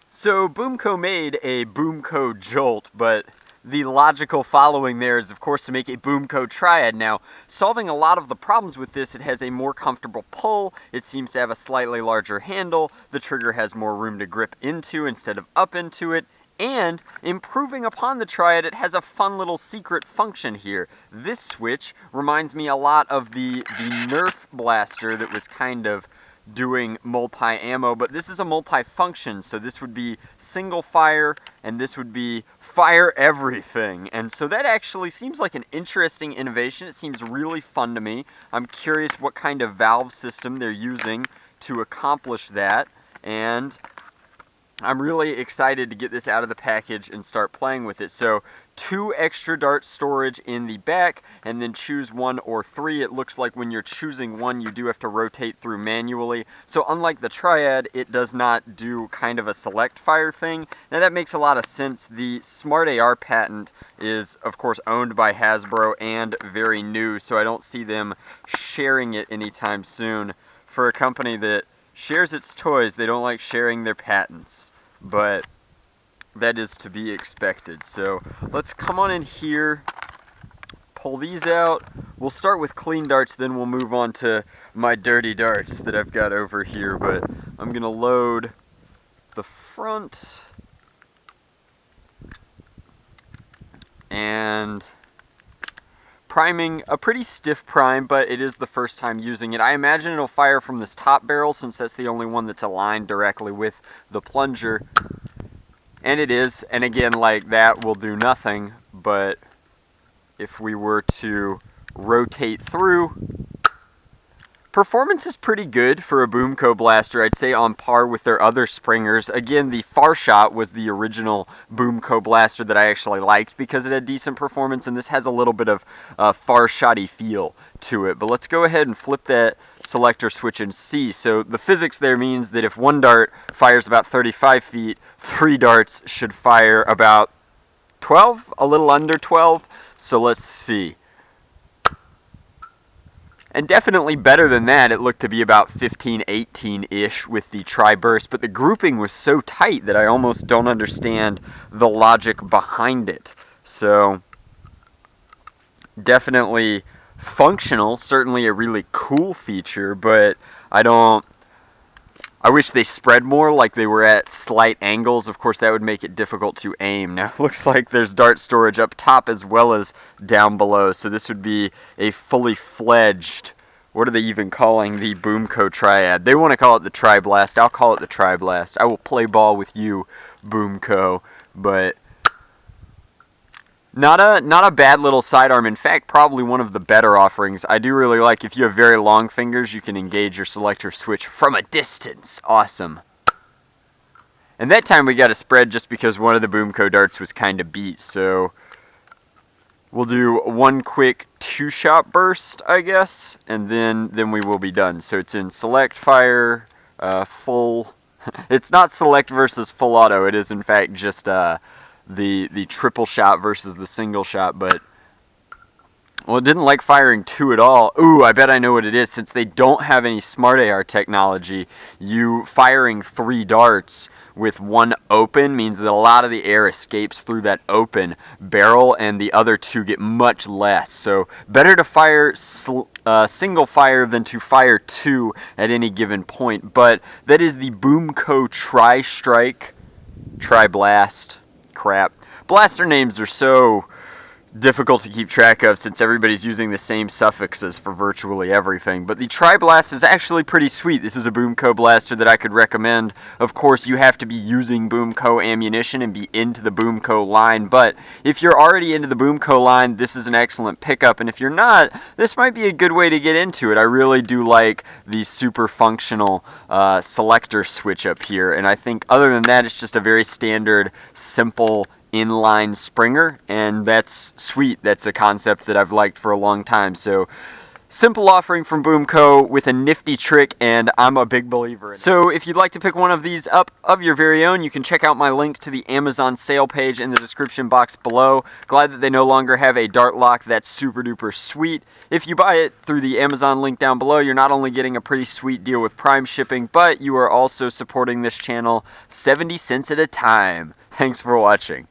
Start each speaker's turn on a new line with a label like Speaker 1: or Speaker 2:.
Speaker 1: So BoomCo made a BoomCo Jolt, but the logical following there is, of course, to make a BoomCo Triad. Now, solving a lot of the problems with this, it has a more comfortable pull, it seems to have a slightly larger handle, the trigger has more room to grip into instead of up into it, and improving upon the Triad, it has a fun little secret function here. This switch reminds me a lot of the Nerf blaster that was kind of doing multi-ammo, but this is a multi-function, so this would be single fire, and this would be fire everything. And so that actually seems like an interesting innovation. It seems really fun to me. I'm curious what kind of valve system they're using to accomplish that, and I'm really excited to get this out of the package and start playing with it. So 2 extra dart storage in the back, and then choose 1 or 3. It looks like when you're choosing 1, you do have to rotate through manually. So unlike the Triad, it does not do kind of a select fire thing. Now that makes a lot of sense. The Smart AR patent is, of course, owned by Hasbro and very new, so I don't see them sharing it anytime soon. For a company that shares its toys, they don't like sharing their patents, but that is to be expected. So let's come on in here, pull these out. We'll start with clean darts, then we'll move on to my dirty darts that I've got over here. But I'm gonna load the front and priming, a pretty stiff prime, but it is the first time using it. I imagine it'll fire from this top barrel since that's the only one that's aligned directly with the plunger. And it is, and again, like that will do nothing, but if we were to rotate through, performance is pretty good for a BoomCo blaster. I'd say on par with their other springers. Again, the Far Shot was the original BoomCo blaster that I actually liked because it had decent performance, and this has a little bit of Far Shotty feel to it. But let's go ahead and flip that selector switch and see. So the physics there means that if 1 dart fires about 35 feet, 3 darts should fire about 12, a little under 12. So let's see. And definitely better than that. It looked to be about 15, 18-ish with the tri-burst, but the grouping was so tight that I almost don't understand the logic behind it. So definitely functional, certainly a really cool feature, but I wish they spread more, like they were at slight angles. Of course, that would make it difficult to aim. Now, it looks like there's dart storage up top as well as down below, so this would be a fully fledged, what are they even calling the BoomCo Triad? They want to call it the Tri-Blast. I'll call it the Tri-Blast. I will play ball with you, BoomCo, but not a bad little sidearm. In fact, probably one of the better offerings. I do really like, if you have very long fingers, you can engage your selector switch from a distance. Awesome. And that time we got a spread just because one of the BoomCo darts was kind of beat. So we'll do 1 quick 2-shot burst, I guess, and then we will be done. So it's in select fire, full. It's not select versus full auto. It is in fact just the triple shot versus the single shot, but well, it didn't like firing 2 at all. Ooh, I bet I know what it is. Since they don't have any Smart AR technology, you firing 3 darts with 1 open means that a lot of the air escapes through that open barrel, and the other 2 get much less. So better to fire single fire than to fire 2 at any given point. But that is the BoomCo Tri-Strike, Tri-Blast. Crap. Blaster names are so difficult to keep track of since everybody's using the same suffixes for virtually everything. But the Tri-Blast is actually pretty sweet. This is a BoomCo blaster that I could recommend. Of course, you have to be using BoomCo ammunition and be into the BoomCo line. But if you're already into the BoomCo line, this is an excellent pickup. And if you're not, this might be a good way to get into it. I really do like the super functional selector switch up here. And I think other than that, it's just a very standard, simple inline springer, and that's sweet. That's a concept that I've liked for a long time. So Simple offering from BoomCo with a nifty trick, and I'm a big believer in it. So if you'd like to pick one of these up of your very own, you can check out my link to the Amazon sale page in the description box below. Glad that they no longer have a dart lock that's super duper sweet. If you buy it through the Amazon link down below, you're not only getting a pretty sweet deal with Prime shipping, but you are also supporting this channel 70 cents at a time. Thanks for watching.